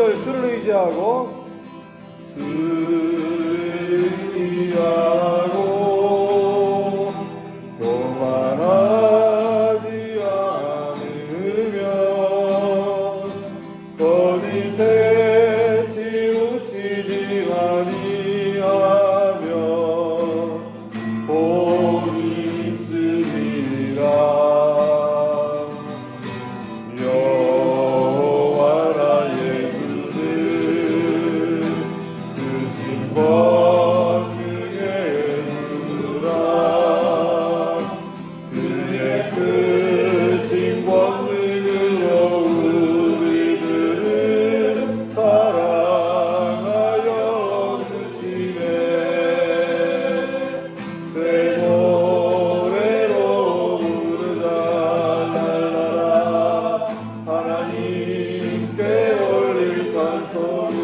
2절 주를 의지하고 주를 의지하고 교만하지 않으면 거짓에 치우치지 아니하며 복 있으리라. 여호와라 예수는 크신 권능의 주라. 그의 크신 권능으로 우리들을 사랑하여 주시네. 새 노래로 부르자 랄라라. 하나님께 올릴 찬송을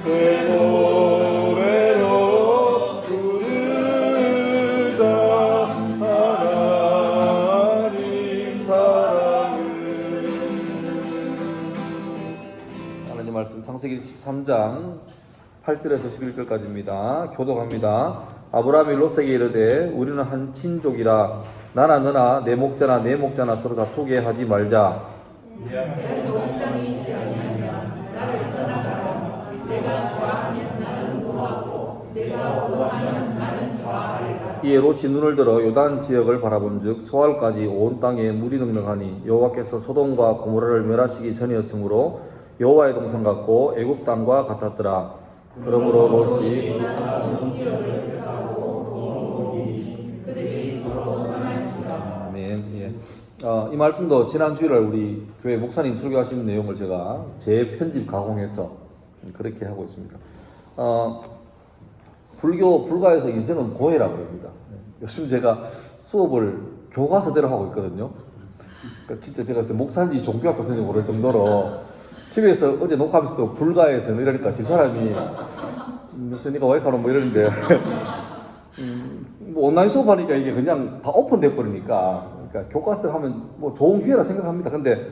새 노래로 부르자. 하나님 사랑을. 하나님 말씀 창세기 13장 8절에서 11절까지입니다. 교독합니다. 아브라함이 롯에게 이르되 우리는 한 친족이라 나나 너나 내 목자나 내 목자나 서로 다투게 하지 말자. 이에 롯이 눈을 들어 요단 지역을 바라본즉 소알까지 온 땅에 물이 넉넉하니 여호와께서 소돔과 고모라를 멸하시기 전이었으므로 여호와의 동산 같고 애굽 땅과 같았더라. 그러므로 롯이 아멘. 예. 이 말씀도 지난 주일날 우리 교회 목사님 설교하시는 내용을 제가 재편집 가공해서 그렇게 하고 있습니다. 불가에서 인생은 고해라고 합니다. 요즘 제가 수업을 교과서대로 하고 있거든요. 그러니까 진짜 제가 목사인지 종교학교생인지 모를 정도로 집에서 어제 녹화하면서도 불가에서는 이러니까 집사람이 무슨이가 와이카노 뭐 이러는데 뭐 온라인 수업하니까 이게 그냥 다 오픈돼 버리니까 그러니까 교과서대로 하면 뭐 좋은 기회라 생각합니다. 근데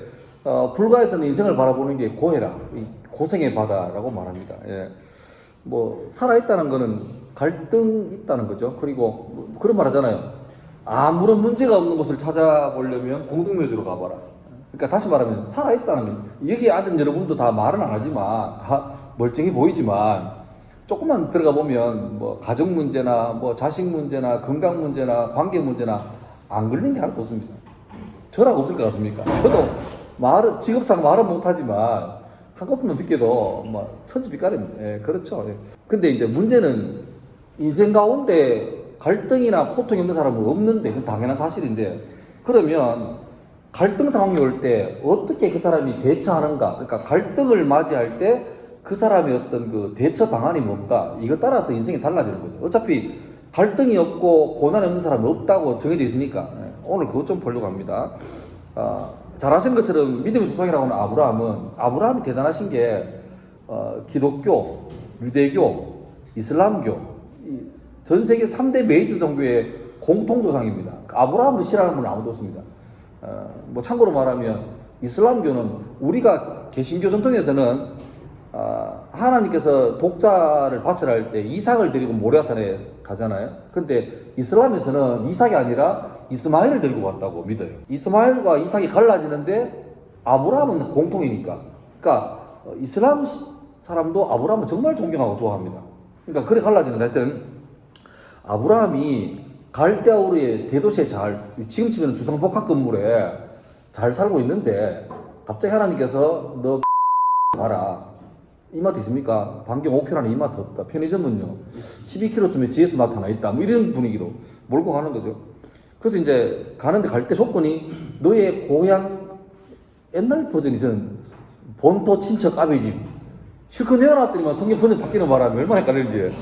불가에서는 인생을 바라보는 게 고해라, 고생의 바다라고 말합니다. 예. 뭐 살아있다는 거는 갈등 있다는 거죠. 그리고 뭐 그런 말 하잖아요. 아무런 문제가 없는 곳을 찾아보려면 공동묘지로 가봐라. 그러니까 다시 말하면 살아있다는, 여기에 앉은 여러분도 다 말은 안 하지만 다 멀쩡히 보이지만 조금만 들어가 보면 뭐 가정 문제나 뭐 자식 문제나 건강 문제나 관계 문제나 안 걸린 게 하나도 없습니다. 저라고 없을 것 같습니까? 저도 말은 직업상 말은 못하지만 한꺼풀만 빗겨도 뭐 천지빛깔입니다. 예, 그렇죠. 예. 근데 이제 문제는 인생 가운데 갈등이나 고통이 없는 사람은 없는데 그건 당연한 사실인데, 그러면 갈등 상황이 올 때 어떻게 그 사람이 대처하는가, 그러니까 갈등을 맞이할 때 그 사람의 어떤 그 대처 방안이 뭔가, 이거 따라서 인생이 달라지는 거죠. 어차피 갈등이 없고 고난이 없는 사람은 없다고 정해져 있으니까 오늘 그것 좀 보려고 합니다. 잘 아시는 것처럼 믿음의 조상이라고 하는 아브라함이 대단하신 게 기독교, 유대교, 이슬람교, 전 세계 3대 메이저 종교의 공통조상입니다. 아브라함을 싫어하는 분은 아무도 없습니다. 뭐 참고로 말하면 이슬람교는, 우리가 개신교 전통에서는 하나님께서 독자를 바쳐할 때 이삭을 데리고 모리아산에 가잖아요. 근데 이슬람에서는 이삭이 아니라 이스마엘을 데리고 갔다고 믿어요. 이스마엘과 이삭이 갈라지는데 아브라함은 공통이니까. 그러니까 이슬람 사람도 아브라함은 정말 존경하고 좋아합니다. 그러니까 그래 갈라지는데, 하여튼 아브라함이 갈대아우르의 대도시에 지금 치면 주상복합 건물에 잘 살고 있는데 갑자기 하나님께서 너 가라. 이마트 있습니까? 반경 5km라는 이마트 없다. 편의점은요 12km쯤에 GS마트 하나 있다. 뭐 이런 분위기로 몰고 가는 거죠. 그래서 이제 가는데 갈 때 조건이 너의 고향, 옛날 버전이 저는 본토 친척 아버지 집 실컷 내어놨더니만 성경 번역 바뀌는 바람에 얼마나 헷갈리는지.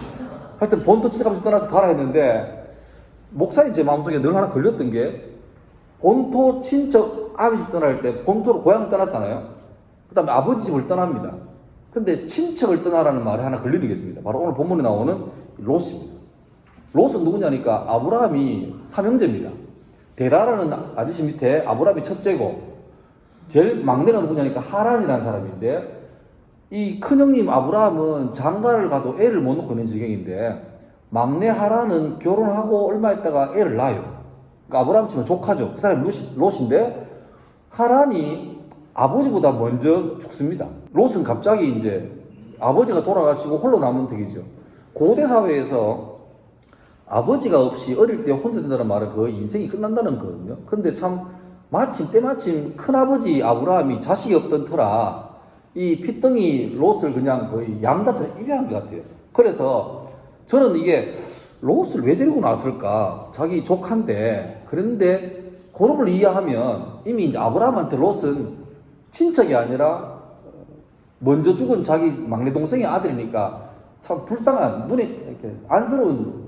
하여튼 본토 친척 아버지 떠나서 가라 했는데, 목사님 제 마음속에 늘 하나 걸렸던 게, 본토 친척 아버지 집 떠날 때 본토로 고향을 떠났잖아요. 그 다음에 아버지 집을 떠납니다. 근데 친척을 떠나라는 말이 하나 걸리는 게 있습니다. 바로 오늘 본문에 나오는 롯입니다. 롯은 누구냐니까 아브라함이 삼형제입니다. 데라라는 아저씨 밑에 아브라함이 첫째고, 제일 막내가 누구냐니까 하란이라는 사람인데, 이 큰형님 아브라함은 장가를 가도 애를 못 놓고 있는 지경인데, 막내 하란은 결혼하고 얼마 있다가 애를 낳아요. 그러니까 아브라함 치면 조카죠. 그 사람이 롯인데, 하란이 아버지보다 먼저 죽습니다. 롯은 갑자기 이제 아버지가 돌아가시고 홀로 남은 덕이죠. 고대 사회에서 아버지가 없이 어릴 때 혼자 된다는 말은 거의 인생이 끝난다는 거거든요. 근데 참 때마침 큰아버지 아브라함이 자식이 없던 터라 이 핏덩이 롯을 그냥 거의 양자처럼 입양한 것 같아요. 그래서 저는 이게 롯을 왜 데리고 나왔을까? 자기 조카인데. 그런데 그걸 이해하면 이미 이제 아브라함한테 롯은 친척이 아니라 먼저 죽은 자기 막내 동생의 아들이니까 참 불쌍한, 눈에 이렇게 안쓰러운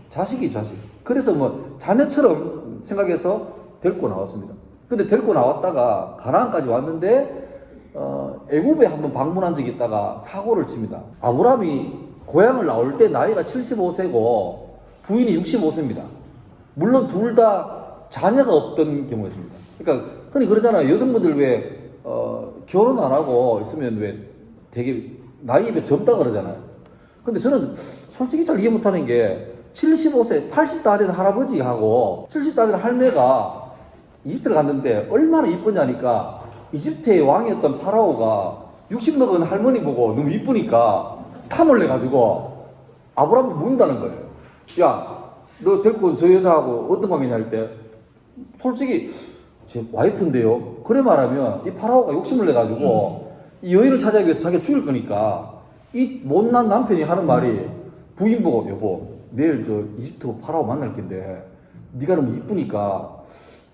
자식이 자식. 그래서 뭐 자녀처럼 생각해서 데리고 나왔습니다. 근데 데리고 나왔다가 가나안까지 왔는데 애굽에 한번 방문한 적이 있다가 사고를 칩니다. 아브라함이 고향을 나올 때 나이가 75세고 부인이 65세입니다. 물론 둘 다 자녀가 없던 경우였습니다. 그러니까 흔히 그러잖아요. 여성분들 왜 결혼 안 하고 있으면 왜 되게 나이에 젊다 그러잖아요. 근데 저는 솔직히 잘 이해 못하는 게 75세, 80다 된 할아버지하고 70다 된 할매가 이집트를 갔는데 얼마나 이쁘냐니까 이집트의 왕이었던 파라오가 60 먹은 할머니 보고 너무 이쁘니까 탐을 내가지고 아브라함을 묻는다는 거예요. 야, 너 데리고 온 저 여자하고 어떤 관계냐 할 때 솔직히 제 와이프인데요. 그래 말하면 이 파라오가 욕심을 내가지고 이 여인을 찾아가기 위해서 자기가 죽일 거니까 이 못난 남편이 하는 말이 부인 보고 여보 내일 저 이집트 파라오 만날 텐데 네가 너무 이쁘니까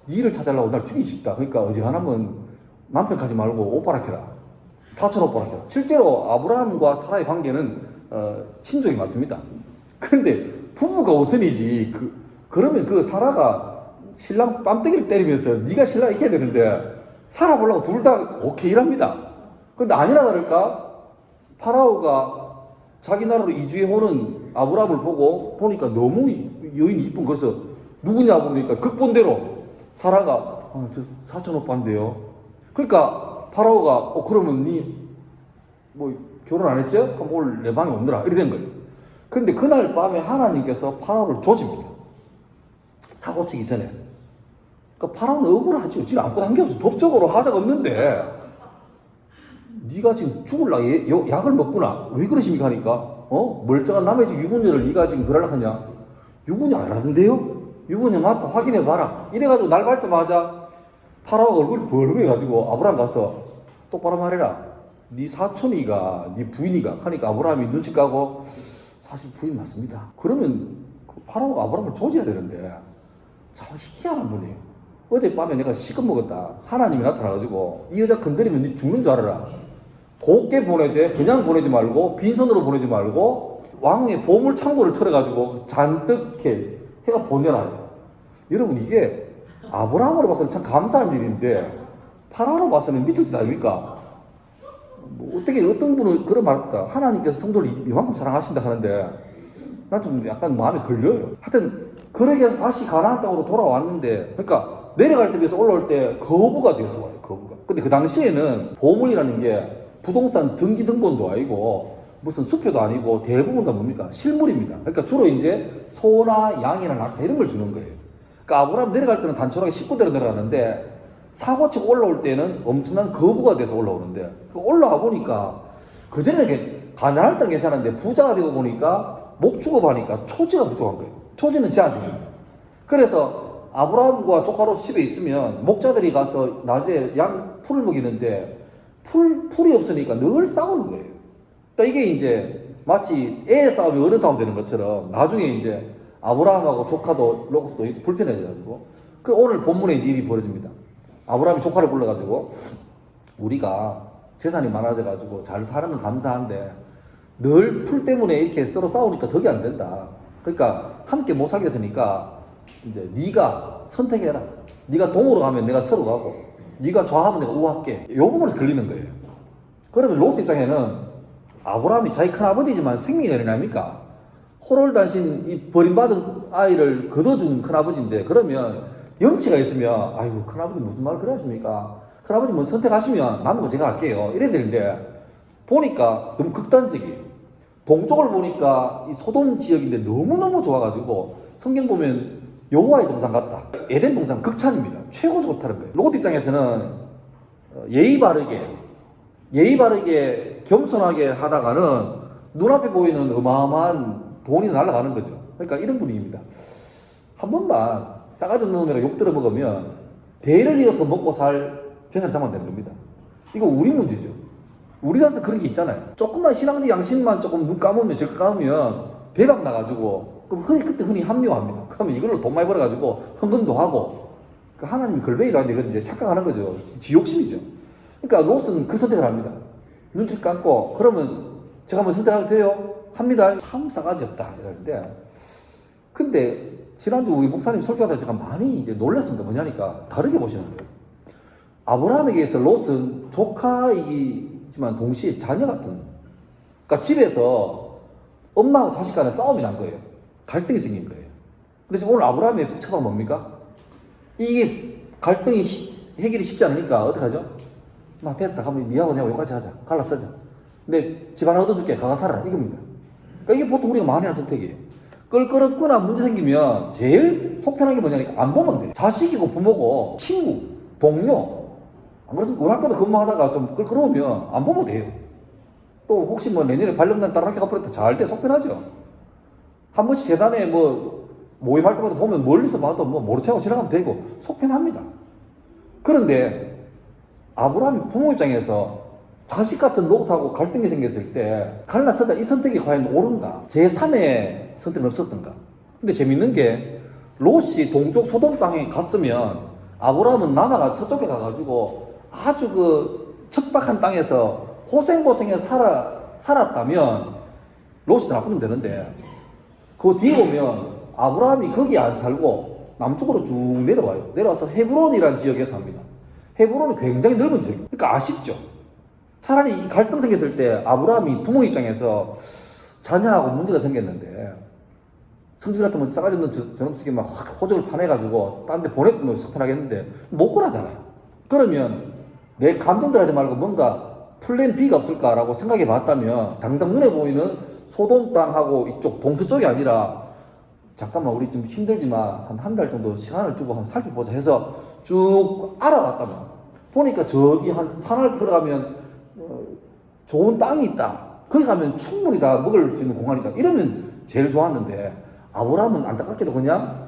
니를 찾아려고 날 죽이고 싶다. 그러니까 어지간하면 남편 가지 말고 오빠라 해라. 사촌 오빠라 해라. 실제로 아브라함과 사라의 관계는 친족이 맞습니다. 그런데 부부가 우선이지. 그러면 그 사라가 신랑 뺨때기를 때리면서 네가 신랑 이렇게 해야 되는데 살아보려고 둘 다 오케이랍니다. 그런데 아니라 다를까 파라오가 자기 나라로 이주해 오는 아브라함을 보니까 너무 여인이 이쁜 거서 누구냐 보니까 극본대로 사라가 저 사촌 오빠인데요. 그러니까 파라오가 그러면 니 뭐 결혼 안 했죠? 그럼 오늘 내 방에 오느라 이래 된 거예요. 그런데 그날 밤에 하나님께서 파라오를 조집니다. 사고 치기 전에. 그러니까 파라오는 억울하죠. 지금 아무것도 한 게 없어. 법적으로 하자가 없는데 네가 지금 죽을라 약을 먹구나. 왜 그러십니까 하니까 멀쩡한 남의 집 유부녀를 네가 지금 그러려고 하냐. 유부녀 알았는데요? 유부녀 맞다 확인해봐라. 이래가지고 날 밟자마자 파라오가 얼굴이 벌거해가지고 아브라함 가서 똑바로 말해라. 네 사촌이가 네 부인이가 하니까 아브라함이 눈치 까고 사실 부인 맞습니다. 그러면 파라오가 아브라함을 조져야 되는데 참 희한한 분이에요. 어젯밤에 내가 시급 먹었다. 하나님이 나타나가지고 이 여자 건드리면 네 죽는 줄 알아라. 곱게 보내되 그냥 보내지 말고 빈손으로 보내지 말고 왕의 보물 창고를 털어가지고 잔뜩 이렇게 해가 보내놔요. 여러분 이게 아브라함으로 봐서는 참 감사한 일인데 파라오로 봐서는 미칠 짓 아닙니까? 뭐 어떤 분은 그런 말합니까? 하나님께서 성도를 이만큼 사랑하신다 하는데 난 좀 약간 마음에 걸려요. 하여튼 그러기 위해서 다시 가나안 땅으로 돌아왔는데 그러니까 내려갈 때 비해서 올라올 때 거부가 되어서 와요. 거부가. 근데 그 당시에는 보물이라는 게 부동산 등기등본도 아니고 무슨 수표도 아니고 대부분 다 뭡니까? 실물입니다. 그러니까 주로 이제 소나 양이나 낙타 이런 걸 주는 거예요. 그러니까 아브라함 내려갈 때는 단촐하게 19대로 내려가는데 사고치고 올라올 때는 엄청난 거부가 돼서 올라오는데 올라와 보니까 그전에는 가난할 때는 괜찮았는데 부자가 되고 보니까 목 축업하니까 초지가 부족한 거예요. 초지는 제한됩니다. 그래서 아브라함과 조카로 집에 있으면 목자들이 가서 낮에 양 풀을 먹이는데 풀이 없으니까 늘 싸우는 거예요. 그러니까 이게 이제 마치 애 싸움이 어른 싸움 되는 것처럼 나중에 이제 아브라함하고 조카도 롯도 불편해져가지고 오늘 본문에 이제 일이 벌어집니다. 아브라함이 조카를 불러가지고 우리가 재산이 많아져가지고 잘 사는 건 감사한데 늘 풀 때문에 이렇게 서로 싸우니까 덕이 안 된다. 그러니까 함께 못 살겠으니까 이제 네가 선택해라. 네가 동으로 가면 내가 서로 가고 네가 좌하면 내가 우할게. 요 부분에서 걸리는 거예요. 그러면 롯 입장에는 아브라함이 자기 큰아버지지만 생명이 어린아입니까? 호롤단신 이 버림받은 아이를 거둬준 큰아버지인데 그러면 염치가 있으면 아이고 큰아버지 무슨 말을 그래 하십니까? 큰아버지 뭐 선택하시면 남은 거 제가 할게요. 이래야 되는데, 보니까 너무 극단적이에요. 동쪽을 보니까 이 소돔 지역인데 너무너무 좋아가지고, 성경 보면 여호와의 동산 같다. 에덴 동산 극찬입니다. 최고 좋다는 거예요. 롯 입장에서는 예의 바르게 겸손하게 하다가는 눈앞에 보이는 어마어마한 돈이 날아가는 거죠. 그러니까 이런 분위기입니다. 한 번만 싸가지 없는 놈이라 욕 들어 먹으면 대를 이어서 먹고 살 재산을 잡으면 되는 겁니다. 이거 우리 문제죠. 우리한테 그런 게 있잖아요. 조금만 신앙적 양심만 조금 눈 감으면 저 감으면 대박 나가지고 그럼 그때 흔히 합리화합니다. 그러면 이걸로 돈 많이 벌어가지고 헌금도 하고 그 하나님이 걸베이도 하는데 그건 이제 착각하는 거죠. 지욕심이죠. 그러니까 롯은 그 선택을 합니다. 눈치 감고 그러면 제가 한번 선택하면 돼요? 합니다. 참 싸가지 없다 이러는데, 근데 지난주 우리 목사님 설교하다 제가 많이 이제 놀랐습니다. 뭐냐니까 다르게 보시는 거예요. 아브라함에게 있어 롯은 조카이지만 동시에 자녀 같은, 그러니까 집에서 엄마하고 자식 간에 싸움이 난 거예요. 갈등이 생긴 거예요. 근데 지금 오늘 아브라함의 처방 뭡니까? 이게 갈등이 해결이 쉽지 않으니까 어떡하죠? 막 됐다. 가면 니하고 내가 여기까지 하자. 갈라서자. 근데 집 하나 얻어줄게. 가가 살아라. 이겁니다. 그러니까 이게 보통 우리가 많이 하는 선택이에요. 껄끄럽거나 문제 생기면 제일 속편한 게 뭐냐니까 안 보면 돼. 자식이고 부모고 친구, 동료. 안 그렇습니까? 우리 학교도 근무하다가 좀 껄끄러우면 안 보면 돼요. 또 혹시 뭐 내년에 발령난 딸 학교 가버렸다. 잘 때 속편하죠. 한 번씩 재단에 뭐 모임할 때마다 보면 멀리서 봐도 뭐 모르채 하고 지나가면 되고 속편합니다. 그런데 아브라함이 부모 입장에서 자식 같은 롯하고 갈등이 생겼을 때 갈라서자 이 선택이 과연 옳은가? 제3의 선택은 없었던가? 근데 재밌는 게 롯이 동쪽 소돔 땅에 갔으면 아브라함은 남아가 서쪽에 가가지고 아주 그 척박한 땅에서 고생해서 살았다면 롯이 나쁘면 되는데, 그 뒤에 보면 아브라함이 거기 안 살고 남쪽으로 쭉 내려와요. 내려와서 헤브론이라는 지역에 삽니다. 헤브론이 굉장히 넓은 지역. 그러니까 아쉽죠. 차라리 이 갈등 생겼을 때 아브라함이 부모 입장에서 자녀하고 문제가 생겼는데, 성질 같으면 싸가지 없는 저놈 새끼 막 호적을 파내가지고 딴 데 보내면 속편하겠는데 못 그러잖아요. 그러면 내 감정들 하지 말고 뭔가 플랜 B가 없을까라고 생각해 봤다면, 당장 눈에 보이는 소돔 땅하고 이쪽 동서쪽이 아니라 잠깐만 우리 좀 힘들지만 한 달 정도 시간을 두고 한번 살펴보자 해서 쭉 알아봤다면, 보니까 저기 한 산을 걸어가면 좋은 땅이 있다. 거기 가면 충분히 다 먹을 수 있는 공간이 있다. 이러면 제일 좋았는데, 아브라함은 안타깝게도 그냥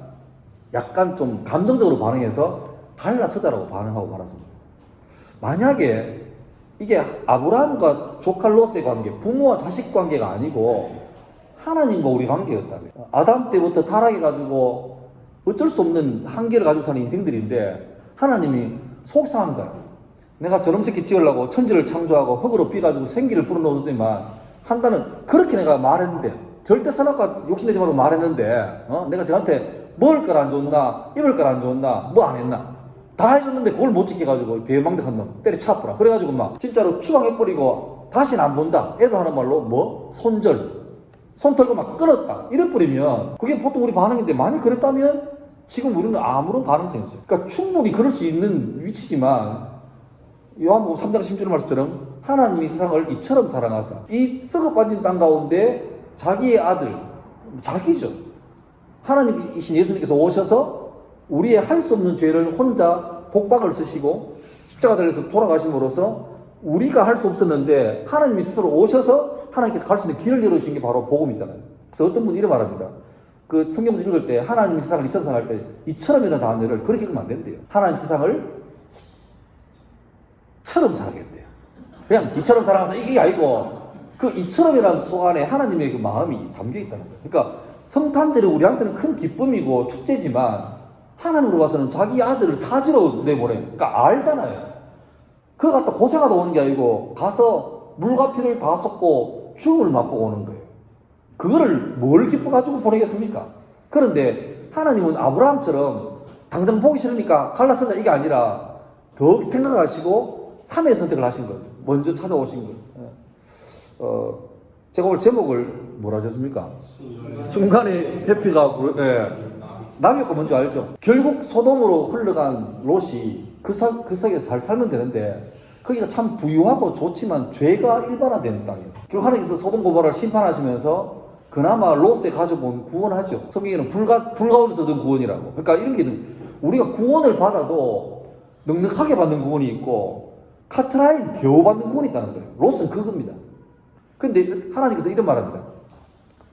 약간 좀 감정적으로 반응해서 갈라서자라고 반응하고 말았습니다. 만약에 이게 아브라함과 조카 롯의 관계, 부모와 자식 관계가 아니고 하나님과 우리 관계였다면, 아담 때부터 타락해가지고 어쩔 수 없는 한계를 가지고 사는 인생들인데 하나님이 속상한 거야. 내가 저놈 새끼 지으려고 천지를 창조하고 흙으로 삐가지고 생기를 불어넣었더니만 한다는, 그렇게 내가 말했는데, 절대 선악과 욕심내지 말고 말했는데, 내가 저한테 먹을 걸 안 줬나, 입을 걸 안 줬나, 뭐 안 했나, 다 해줬는데 그걸 못 지켜가지고 배망대산 놈 때려치워버려. 그래가지고 막 진짜로 추방해버리고 다시는 안 본다. 애들 하는 말로 뭐 손 털고 막 끊었다 이래버리면 그게 보통 우리 반응인데, 만약 그랬다면 지금 우리는 아무런 가능성이 없어요. 그러니까 충분히 그럴 수 있는 위치지만, 요한복음 3장 10절 말씀처럼 하나님이 세상을 이처럼 사랑하사 이 썩어 빠진 땅 가운데 자기의 아들, 자기죠, 하나님이신 예수님께서 오셔서 우리의 할 수 없는 죄를 혼자 복박을 쓰시고 십자가 달려서 돌아가심으로써 우리가 할 수 없었는데 하나님이 스스로 오셔서 하나님께서 갈 수 있는 길을 열어주신 게 바로 복음이잖아요. 그래서 어떤 분이 이렇게 말합니다. 그 성경을 읽을 때 하나님이 세상을 이처럼 사랑할 때 이처럼이라는 단어를 그렇게 읽으면 안 된대요. 하나님 세상을 처럼 사랑했대요. 그냥 이처럼 사랑해서 이게 아니고 그 이처럼이라는 속 안에 하나님의 그 마음이 담겨 있다는 거예요. 그러니까 성탄절이 우리한테는 큰 기쁨이고 축제지만 하나님으로 봐서는 자기 아들을 사지로 내보내. 그러니까 알잖아요. 그거 갖다 고생하다 오는 게 아니고 가서 물과 피를 다 섞고 죽음을 맛보고 오는 거예요. 그거를 뭘 기뻐가지고 보내겠습니까? 그런데 하나님은 아브라함처럼 당장 보기 싫으니까 갈라서자 이게 아니라 더 생각하시고 3의 선택을 하신 거예요. 먼저 찾아오신 거예요. 제가 오늘 제목을 뭐라 하셨습니까? 순간의 회피가, 나비효과 뭔지 알죠? 결국 소돔으로 흘러간 롯이 그 사이에서 잘 살면 되는데 거기가 참 부유하고 좋지만 죄가 일반화된 땅이었어요. 결국 하나님께서 소돔 고모라를 심판하시면서 그나마 롯의 가족은 구원하죠. 성경에는 불 가운데서 얻은 구원이라고. 그러니까 이런 게 우리가 구원을 받아도 넉넉하게 받는 구원이 있고 카트라인 겨우 받는 구원이 있다는 거예요. 롯은 그겁니다. 근데 하나님께서 이런 말합니다.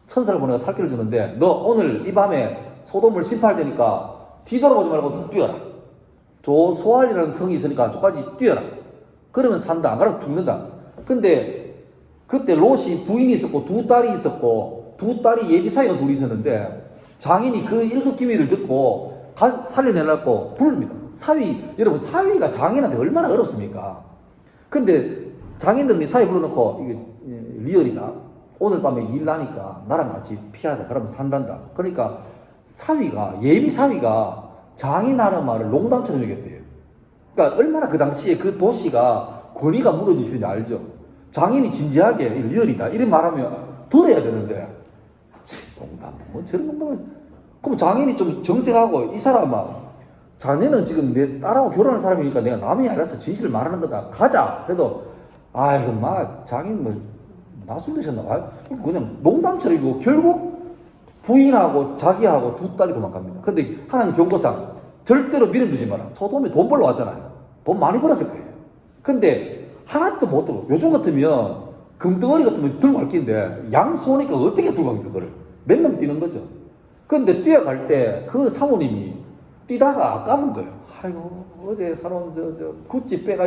천사를 보내가 살길을 주는데 너 오늘 이 밤에 소돔을 심판할 테니까 뒤돌아보지 말고 뛰어라. 저 소알이라는 성이 있으니까 저까지 뛰어라. 그러면 산다. 안 그러면 죽는다. 근데 그때 롯이 부인이 있었고 두 딸이 있었고 두 딸이 예비 사이가 둘이 있었는데 장인이 그 일급 기밀을 듣고 살려내려고 부릅니다. 여러분 사위가 장인한테 얼마나 어렵습니까? 근데 장인들이 사위 불러놓고 이게 리얼이다. 오늘 밤에 일 나니까 나랑 같이 피하자. 그러면 산단다. 그러니까 예비 사위가 장인하는 말을 농담처럼 얘기했대요. 그러니까 얼마나 그 당시에 그 도시가 권위가 무너지시는지 알죠? 장인이 진지하게 리얼이다. 이런 말하면 들어야 되는데 농담, 뭐 저런 농담을. 그럼 장인이 좀 정색하고 이 사람아, 자네는 지금 내 딸하고 결혼할 사람이니까 내가 남이 아니라서 진실을 말하는 거다. 가자. 그래도 아이고 장인 뭐 나술 드셨나 봐요. 그냥 농담처럼이고 결국 부인하고 자기하고 두 딸이 도망갑니다. 근데 하나님 경고상 절대로 미련 두지 마라. 소돔에 돈 벌러 왔잖아요. 돈 많이 벌었을 거예요. 근데 하나도 못 들고 요즘 같으면 금덩어리 같으면 들고 갈 긴데 양손이니까 어떻게 들고 갑니까 그걸. 몇 명 뛰는 거죠. 근데 뛰어갈 때 그 사모님이 뛰다가 까문 거예요. 아이고 어제 사람 저 구찌 빼가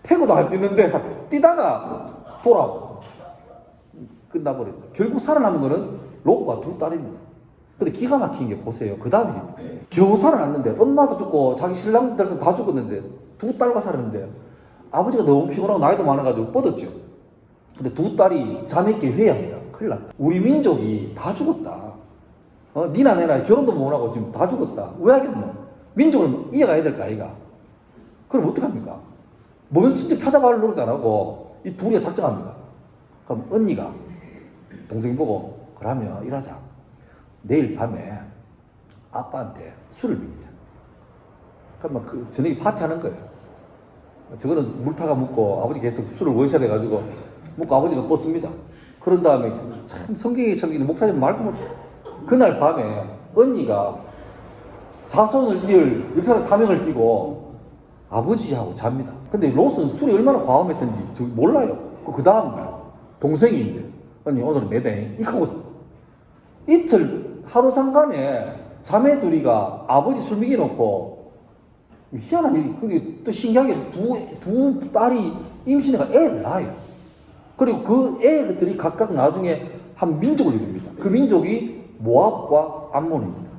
태고도 안 뛰는데 뛰다가 돌아오고 끝나버렸죠. 결국 살아남은 거는 롯과 두 딸입니다. 근데 기가 막힌 게 보세요. 그 다음입니다. 겨우 살아났는데 엄마도 죽고 자기 신랑들 다 죽었는데 두 딸과 살았는데 아버지가 너무 피곤하고 나이도 많아가지고 뻗었죠. 근데 두 딸이 자매끼리 회의합니다. 큰일 났다. 우리 민족이 다 죽었다. 니나 내나 결혼도 못하고 지금 다 죽었다. 왜 하겠노? 민족을 이어가야 될까 아이가? 그럼 어떡합니까? 모면 친척 찾아갈 노릇 안 하고 이 둘이가 작정합니다. 그럼 언니가 동생 보고 그러면 이러자. 내일 밤에 아빠한테 술을 먹이자. 그러면 그 저녁에 파티하는 거예요. 저거는 물타가 묻고 아버지 계속 술을 원샷 해가지고 먹고 아버지가 뻗습니다. 그런 다음에 참 성경에 참기는 목사님 말고 그날 밤에 언니가 자손을 이을 역사의 사명을 띠고 아버지하고 잡니다. 근데 롯은 술이 얼마나 과음했던지 몰라요. 그 다음날 동생이 이제 언니 오늘은 매대 이거고 이틀 하루 상간에 자매 둘이가 아버지 술 먹여놓고 희한한 일이. 그게 또 신기한 게 두 딸이 임신해가 애를 낳아요. 그리고 그 애들이 각각 나중에 한 민족을 이룹니다. 그 민족이 모압과 암몬입니다.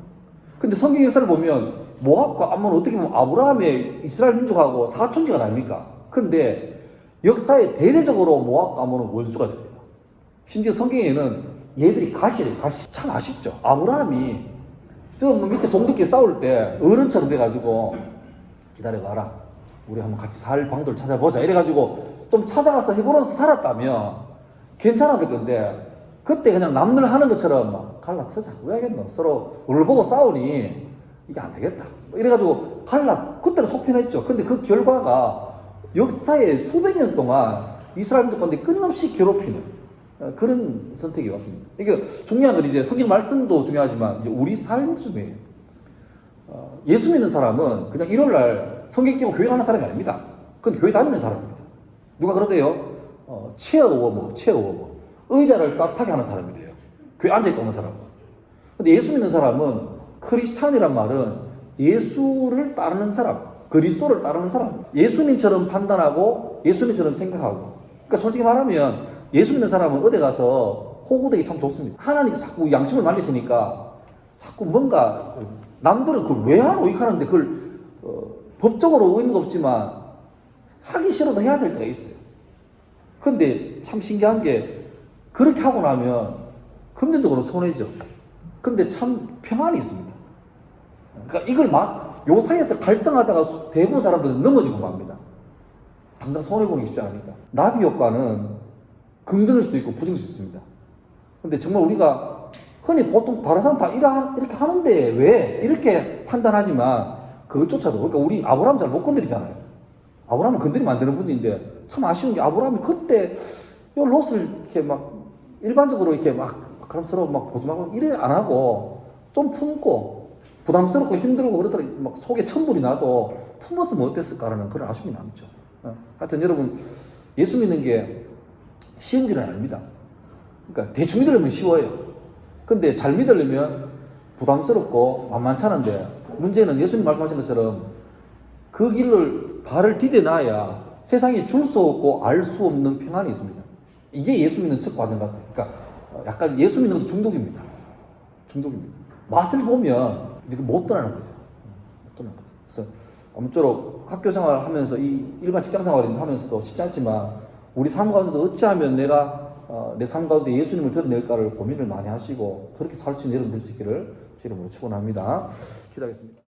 근데 성경 역사를 보면 모압과 암몬은 어떻게 보면 아브라함의 이스라엘 민족하고 사촌지가 아닙니까? 근데 역사에 대대적으로 모압과 암몬은 원수가 됩니다. 심지어 성경에는 얘들이 가시래요. 가시. 참 아쉽죠. 아브라함이 저 밑에 종들끼리 싸울 때 어른처럼 돼가지고 기다려봐라. 우리 한번 같이 살 방도를 찾아보자. 이래가지고 좀 찾아가서 헤브론에서 살았다면 괜찮았을 건데 그때 그냥 남들 하는 것처럼 막 갈라서자. 왜 하겠노? 서로 얼굴 보고 싸우니 이게 안 되겠다. 이래가지고 그때는 속편했죠. 근데 그 결과가 역사에 수백 년 동안 이스라엘 민족 가운데 끊임없이 괴롭히는 그런 선택이 왔습니다. 이게 중요한 건 이제 성경 말씀도 중요하지만 이제 우리 삶 중에 예수 믿는 사람은 그냥 일요일날 성경 끼고 교회 가는 사람이 아닙니다. 그건 교회 다니는 사람입니다. 누가 그러대요? 체어워머. 의자를 따뜻하게 하는 사람이래요. 교회 앉아있고 오는 사람은. 근데 예수 믿는 사람은 크리스찬이란 말은 예수를 따르는 사람, 그리스도를 따르는 사람. 예수님처럼 판단하고 예수님처럼 생각하고. 그러니까 솔직히 말하면 예수 믿는 사람은 어디 가서 호구되기 참 좋습니다. 하나님께서 자꾸 양심을 말리시니까 자꾸 뭔가 남들은 그걸 왜 하노? 이렇게 하는데 그걸 법적으로 의미가 없지만 하기 싫어도 해야 될 때가 있어요. 근데 참 신기한 게 그렇게 하고 나면 금전적으로 손해죠. 근데 참 평안이 있습니다. 그러니까 이걸 요 사이에서 갈등하다가 대부분 사람들은 넘어지고 맙니다. 당장 손해보는 게 쉽지 않으니까. 나비 효과는 긍정일 수도 있고 부정일 수 있습니다. 근데 정말 우리가 흔히 보통 다른 사람 다 이렇게 하는데 왜? 이렇게 판단하지만 그것조차도. 그러니까 우리 아브라함 잘 못 건드리잖아요. 아브라함은 건드리면 안 되는 분인데 참 아쉬운 게 아브라함이 그때 요 롯을 이렇게 막 일반적으로 이렇게 막 그럼 서로 막 보지 말고 이래 안 하고 좀 품고 부담스럽고 힘들고 그러더라 막 속에 천불이 나도 품었으면 어땠을까라는 그런 아쉬움이 남죠. 하여튼 여러분 예수 믿는 게 쉬운 길은 아닙니다. 그러니까 대충 믿으려면 쉬워요. 근데 잘 믿으려면 부담스럽고 만만치 않은데 문제는 예수님 말씀하신 것처럼 그 길을 발을 디뎌놔야 세상에 줄 수 없고 알 수 없는 평안이 있습니다. 이게 예수 믿는 첫 과정 같아요. 그러니까 약간 예수 믿는 것도 중독입니다. 중독입니다. 맛을 보면 이게 못 떠나는 거죠. 못 떠나는 거죠. 그래서 아무쪼록 학교 생활 하면서 이 일반 직장 생활 하면서도 쉽지 않지만 우리 삶 가운데도 어찌하면 내가 내 삶 가운데 예수님을 드러낼까를 고민을 많이 하시고 그렇게 살 수 있는 여러분 될 수 있기를 주님으로 축원합니다. 기도하겠습니다.